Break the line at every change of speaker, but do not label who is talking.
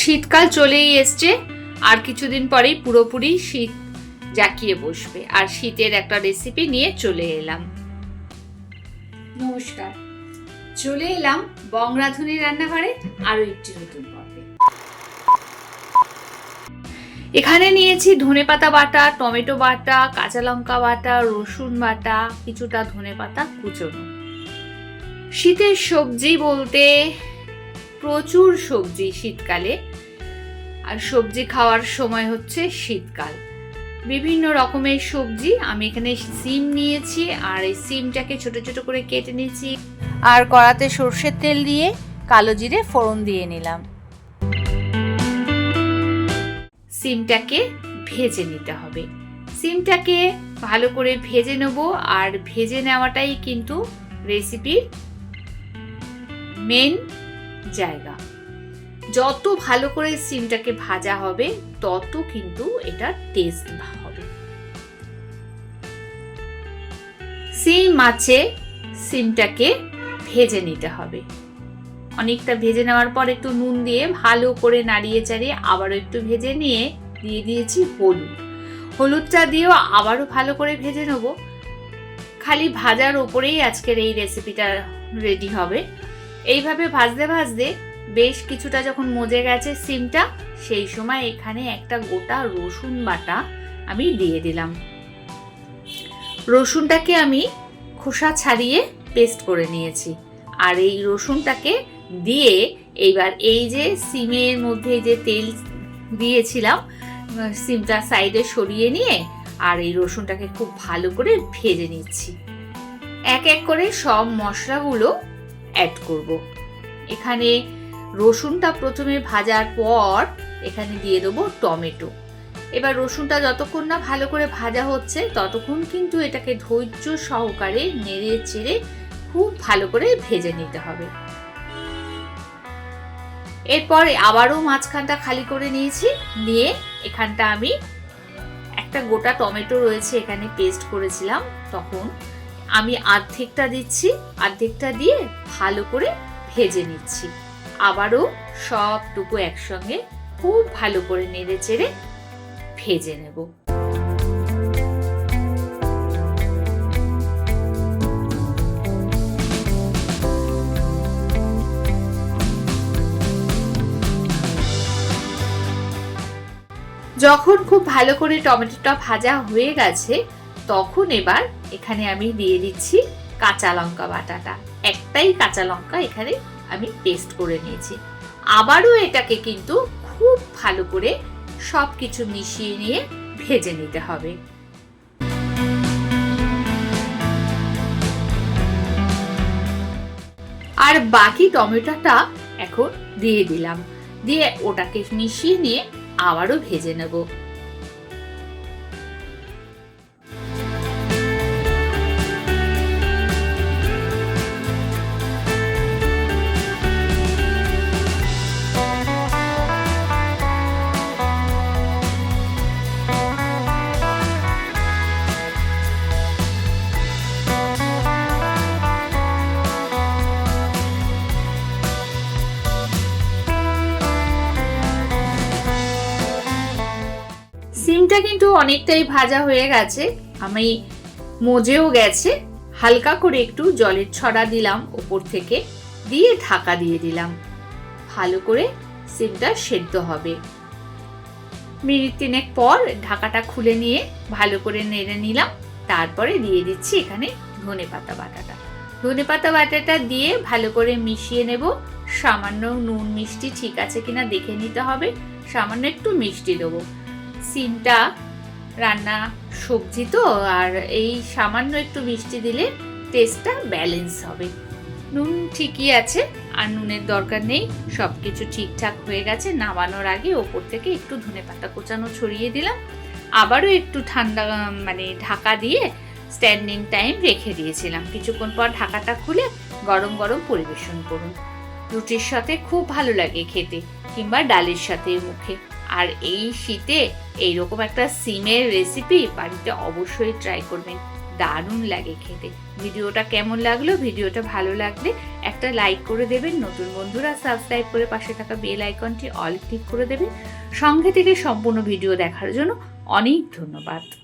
শীতকাল চলেই এসছে, আর কিছুদিন পরেই পুরোপুরি শীত জাঁকিয়ে বসবে, আর শীতের একটা রেসিপি নিয়ে চলে এলাম। নমস্কার, চলে এলাম বং রাঁধুনি রান্নাঘরে আরো একটি নতুন পর্বে। এখানে নিয়েছি ধনেপাতা বাটা, টমেটো বাটা, কাঁচা লঙ্কা বাটা, রসুন বাটা, কিছুটা ধনেপাতা কুচোনো। শীতের সবজি বলতে প্রচুর সবজি শীতকালে, আর সবজি খাওয়ার সময় হচ্ছে শীতকাল। বিভিন্ন রকমের সবজি, আমি এখানে সিম নিয়েছি, আর এই সিমটাকে ছোট ছোট করে কেটে নিয়েছি, আর কড়াতে সর্ষের তেল দিয়ে কালো জিরে ফোড়ন দিয়ে নিলাম। সিমটাকে ভেজে নিতে হবে। সিমটাকে ভালো করে ভেজে নেব, আর ভেজে নেওয়াটাই কিন্তু রেসিপির মেন জায়গা। যত ভালো করে সিমটাকে ভাজা হবে তত কিন্তু এটা টেস্ট হবে। সিম মাছে সিমটাকে ভেজে নিতে হবে। অনেকটা ভেজে নেওয়ার পর একটু নুন দিয়ে ভালো করে নাড়িয়ে চাড়িয়ে আবারও একটু ভেজে নিয়ে দিয়ে দিয়েছি হলুদ। হলুদটা দিয়েও আবারও ভালো করে ভেজে নেব। খালি ভাজার ওপরেই আজকের এই রেসিপিটা রেডি হবে। এইভাবে ভাজতে ভাজতে বেশ কিছুটা যখন মজে গেছে সিমটা, সেই সময় এখানে একটা গোটা রসুন বাটা আমি দিয়ে দিলাম। রসুনটাকে আমি খোসা ছাড়িয়ে পেস্ট করে নিয়েছি, আর এই রসুনটাকে দিয়ে এইবার এই যে সিমের মধ্যে যে তেল দিয়েছিলাম, সিমটা সাইডে সরিয়ে নিয়ে আর এই রসুনটাকে খুব ভালো করে ভেজে নিচ্ছি। এক এক করে সব মশলাগুলো অ্যাড করব। এখানে রসুনটা প্রথমে ভাজার পর এখানে দিয়ে দেবো টমেটো। এবার রসুনটা যতক্ষণ না ভালো করে ভাজা হচ্ছে ততক্ষণ কিন্তু এটাকে ধৈর্য সহকারে নেড়ে চেড়ে খুব ভালো করে ভেজে নিতে হবে। এরপর আবারও মাঝখানটা খালি করে নিয়েছি, নিয়ে এখানটা আমি একটা গোটা টমেটো রয়েছে এখানে পেস্ট করেছিলাম, তখন আমি অর্ধেকটা দিচ্ছি, অর্ধেকটা দিয়ে ভালো করে ভেজে নিচ্ছি। আবারও সবটুকু একসঙ্গে খুব ভালো করে নেড়ে চেড়ে ভেজে নেব। যখন খুব ভালো করে টমেটোটা ভাজা হয়ে গেছে তখন এবার এখানে আমি দিয়ে দিচ্ছি কাঁচা লঙ্কা বাটাটা। একটাই কাঁচা লঙ্কা এখানে আমি পেস্ট করে নিয়েছি। আবারও এটাকে কিন্তু খুব ভালো করে সবকিছু মিশিয়ে নিয়ে ভেজে নিতে হবে। আর বাকি টমেটোটা এখন দিয়ে দিলাম, দিয়ে ওটাকে মিশিয়ে নিয়ে আবারও ভেজে নেব। সিমটা কিন্তু অনেকটাই ভাজা হয়ে গেছে, আমি মজেও গেছে। হালকা করে একটু জলের ছড়া দিলাম ওপর থেকে, দিয়ে ঢাকা দিয়ে দিলাম। ভালো করে সিমটা সেদ্ধ হবে। মিনিট 3 পর ঢাকাটা খুলে নিয়ে ভালো করে নেড়ে নিলাম। তারপরে দিয়ে দিচ্ছি এখানে ধনেপাতা বাটাটা। ধনেপাতা বাটাটা দিয়ে ভালো করে মিশিয়ে নেব। সামান্য নুন মিষ্টি ঠিক আছে কিনা দেখে নিতে হবে, সামান্য একটু মিষ্টি দেবো। সিমটা রান্না সবজি তো, আর এই সামান্য একটু মিষ্টি দিলে টেস্টটা ব্যালেন্স হবে। নুন ঠিকই আছে, আর নুনের দরকার নেই, সবকিছু ঠিকঠাক হয়ে গেছে। নামানোর আগে ওপর থেকে একটু ধনেপাতা কোচানো ছড়িয়ে দিলাম। আবারও একটু ঠান্ডা ঢাকা দিয়ে স্ট্যান্ডিং টাইম রেখে দিয়েছিলাম। কিছুক্ষণ পর ঢাকাটা খুলে গরম গরম পরিবেশন করুন। রুটির সাথে খুব ভালো লাগে খেতে, কিংবা ডালের সাথে মুখে। আর এই শীতে এইরকম একটা সিমের রেসিপি বাড়িতে অবশ্যই ট্রাই করবেন। দারুণ লাগে খেতে। ভিডিওটা কেমন লাগলো? ভিডিওটা ভালো লাগলে একটা লাইক করে দেবেন। নতুন বন্ধুরা সাবস্ক্রাইব করে পাশে থাকা বেল আইকনটি অল ক্লিক করে দেবেন। সঙ্গে থেকে সম্পূর্ণ ভিডিও দেখার জন্য অনেক ধন্যবাদ।